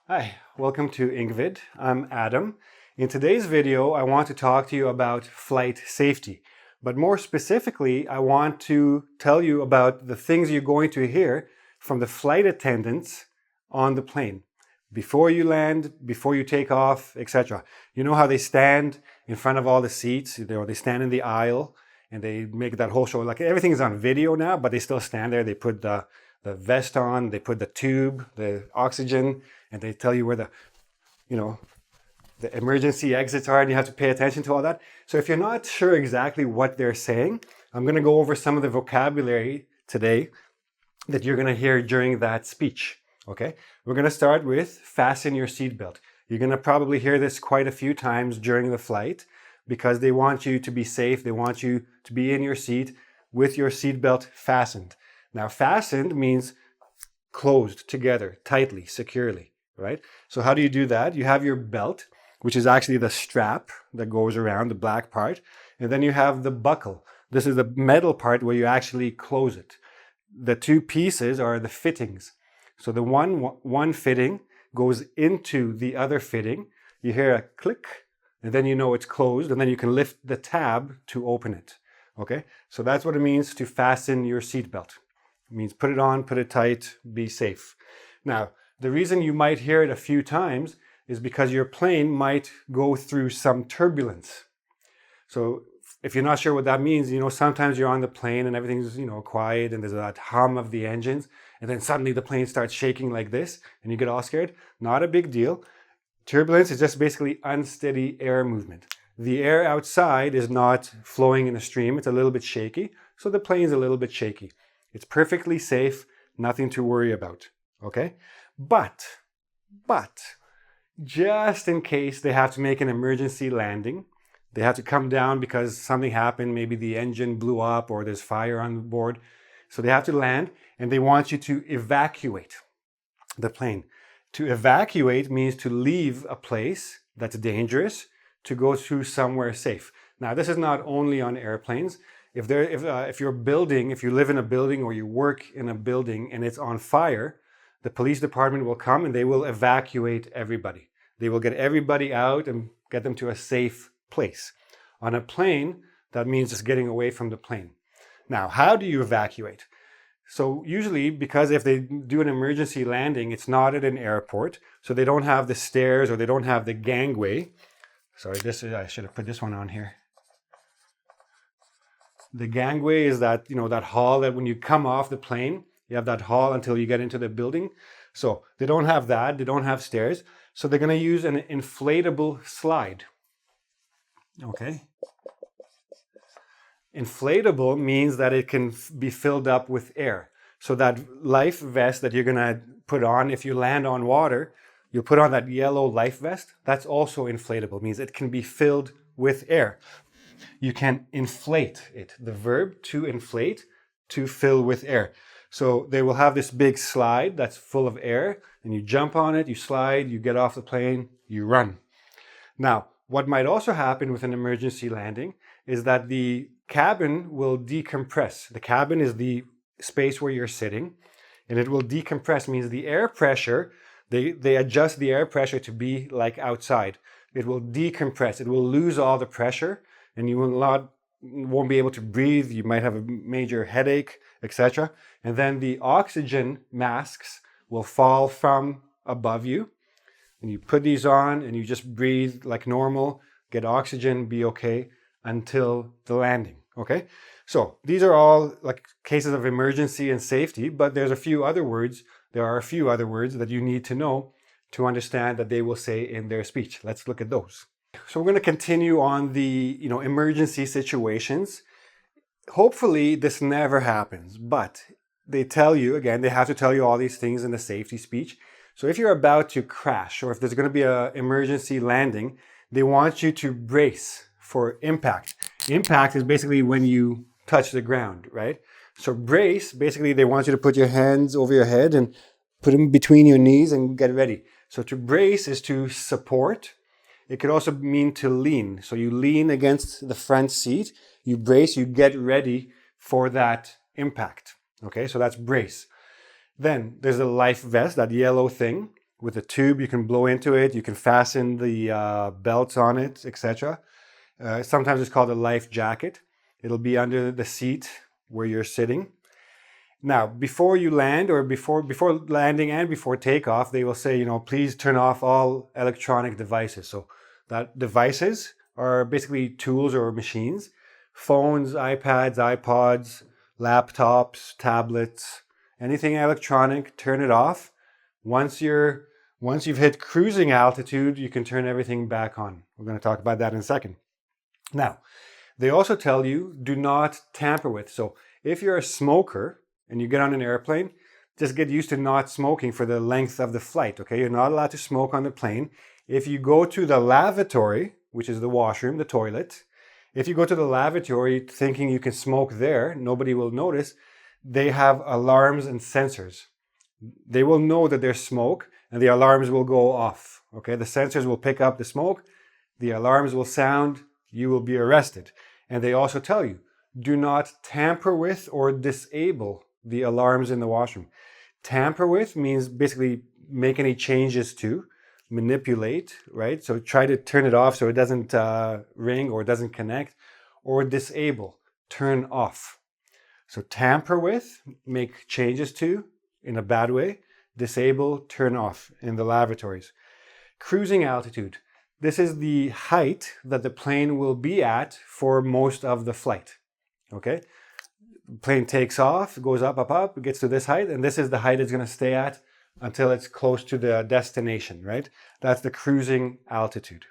Hi, welcome to engVid. I'm Adam. In today's video, I want to talk to you about flight safety. But more specifically, I want to tell you about the things you're going to hear from the flight attendants on the plane. Before you land, before you take off, etc. You know how they stand in front of all the seats, they stand in the aisle and they make that whole show. Like everything is on video now, but they still stand there. They put the vest on, they put the tube, the oxygen, and they tell you where the emergency exits are, and you have to pay attention to all that. So if you're not sure exactly what they're saying, I'm going to go over some of the vocabulary today that you're going to hear during that speech. Okay, we're going to start with fasten your seatbelt. You're going to probably hear this quite a few times during the flight because they want you to be safe. They want you to be in your seat with your seatbelt fastened. Now, fastened means closed together, tightly, securely, right? So how do you do that? You have your belt, which is actually the strap that goes around the black part. And then you have the buckle. This is the metal part where you actually close it. The two pieces are the fittings. So the one fitting goes into the other fitting. You hear a click, and then you know it's closed, and then you can lift the tab to open it. Okay? So that's what it means to fasten your seatbelt. It means put it on, put it tight, be safe. Now, the reason you might hear it a few times is because your plane might go through some turbulence. So if you're not sure what that means, sometimes you're on the plane and everything's, quiet and there's that hum of the engines, and then suddenly the plane starts shaking like this and you get all scared. Not a big deal. Turbulence is just basically unsteady air movement. The air outside is not flowing in a stream. It's a little bit shaky. So the plane's a little bit shaky. It's perfectly safe, nothing to worry about, okay? But, just in case they have to make an emergency landing, they have to come down because something happened, maybe the engine blew up or there's fire on board. So they have to land and they want you to evacuate the plane. To evacuate means to leave a place that's dangerous to go to somewhere safe. Now, this is not only on airplanes. If you live in a building or you work in a building and it's on fire, the police department will come and they will evacuate everybody. They will get everybody out and get them to a safe place. On a plane, that means just getting away from the plane. Now, how do you evacuate? So usually, because if they do an emergency landing, it's not at an airport, so they don't have the stairs or they don't have the gangway. Sorry, I should have put this one on here. The gangway is that, that hall that when you come off the plane, you have that hall until you get into the building. So they don't have that. They don't have stairs. So they're going to use an inflatable slide. Okay. Inflatable means that it can be filled up with air. So that life vest that you're going to put on, if you land on water, you'll put on that yellow life vest. That's also inflatable. It means it can be filled with air. You can inflate it. The verb to inflate, to fill with air. So they will have this big slide that's full of air, and you jump on it, you slide, you get off the plane, you run. Now, what might also happen with an emergency landing is that the cabin will decompress. The cabin is the space where you're sitting, and it will decompress, means the air pressure, they adjust the air pressure to be like outside. It will decompress. It will lose all the pressure, and you won't be able to breathe. You might have a major headache, etc. And then the oxygen masks will fall from above you. And you put these on and you just breathe like normal, get oxygen, be okay until the landing, okay? So these are all like cases of emergency and safety, but there are a few other words that you need to know to understand that they will say in their speech. Let's look at those. So we're going to continue on the emergency situations. Hopefully this never happens, but they have to tell you all these things in the safety speech. So if you're about to crash or if there's going to be an emergency landing, they want you to brace for impact. Impact is basically when you touch the ground, right? So brace, basically they want you to put your hands over your head and put them between your knees and get ready. So to brace is to support. It could also mean to lean. So you lean against the front seat, you brace, you get ready for that impact. Okay, so that's brace. Then there's a life vest, that yellow thing. with a tube. You can blow into it. You can fasten the belts on it, etc. Sometimes it's called a life jacket. It'll be under the seat where you're sitting. Now, before you land, or before landing and before takeoff, they will say, please turn off all electronic devices. So that devices are basically tools or machines. Phones, iPads, iPods, laptops, tablets, anything electronic, turn it off. Once you've hit cruising altitude, you can turn everything back on. We're going to talk about that in a second. Now, they also tell you do not tamper with. So if you're a smoker and you get on an airplane, just get used to not smoking for the length of the flight, okay? You're not allowed to smoke on the plane. If you go to the lavatory, which is the washroom, the toilet, if you go to the lavatory thinking you can smoke there, nobody will notice. They have alarms and sensors. They will know that there's smoke and the alarms will go off, okay? The sensors will pick up the smoke, the alarms will sound, you will be arrested. And they also tell you, do not tamper with or disable the alarms in the washroom. Tamper with means basically make any changes to, manipulate, right? So try to turn it off so it doesn't ring or it doesn't connect, or disable, turn off. So tamper with, make changes to in a bad way, disable, turn off in the lavatories. Cruising altitude. This is the height that the plane will be at for most of the flight, okay? The plane takes off, goes up, gets to this height, and this is the height it's going to stay at until it's close to the destination, right? That's the cruising altitude.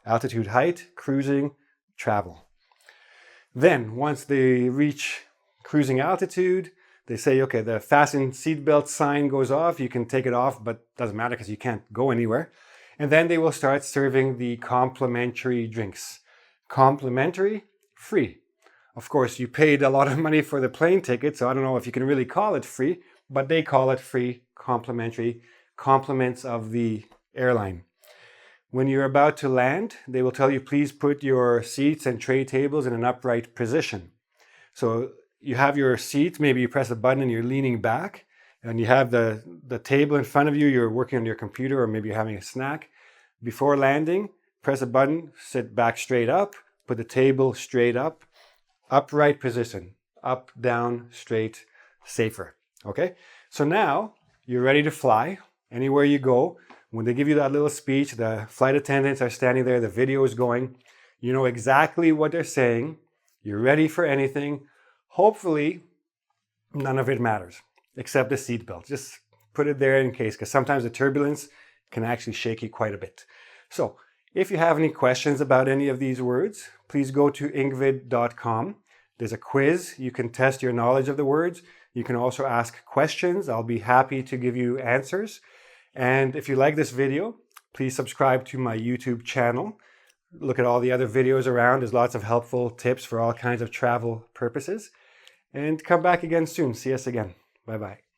Altitude, height, cruising, travel. Then, once they reach cruising altitude, they say, okay, the fasten seatbelt sign goes off. You can take it off, but it doesn't matter because you can't go anywhere. And then they will start serving the complimentary drinks. Complimentary, free. Of course, you paid a lot of money for the plane ticket, so I don't know if you can really call it free, but they call it free, complimentary, compliments of the airline. When you're about to land, they will tell you, please put your seats and tray tables in an upright position. So you have your seat, maybe you press a button and you're leaning back, and you have the table in front of you, you're working on your computer, or maybe you're having a snack. Before landing, press a button, sit back straight up, put the table straight up, upright position, up, down, straight, safer, okay? So now you're ready to fly anywhere you go. When they give you that little speech, the flight attendants are standing there, the video is going, you know exactly what they're saying, you're ready for anything. Hopefully, none of it matters, except the seatbelt. Just put it there in case, because sometimes the turbulence can actually shake you quite a bit. So, if you have any questions about any of these words, please go to engvid.com. There's a quiz. You can test your knowledge of the words. You can also ask questions. I'll be happy to give you answers. And if you like this video, please subscribe to my YouTube channel. Look at all the other videos around. There's lots of helpful tips for all kinds of travel purposes. And come back again soon. See us again. Bye-bye.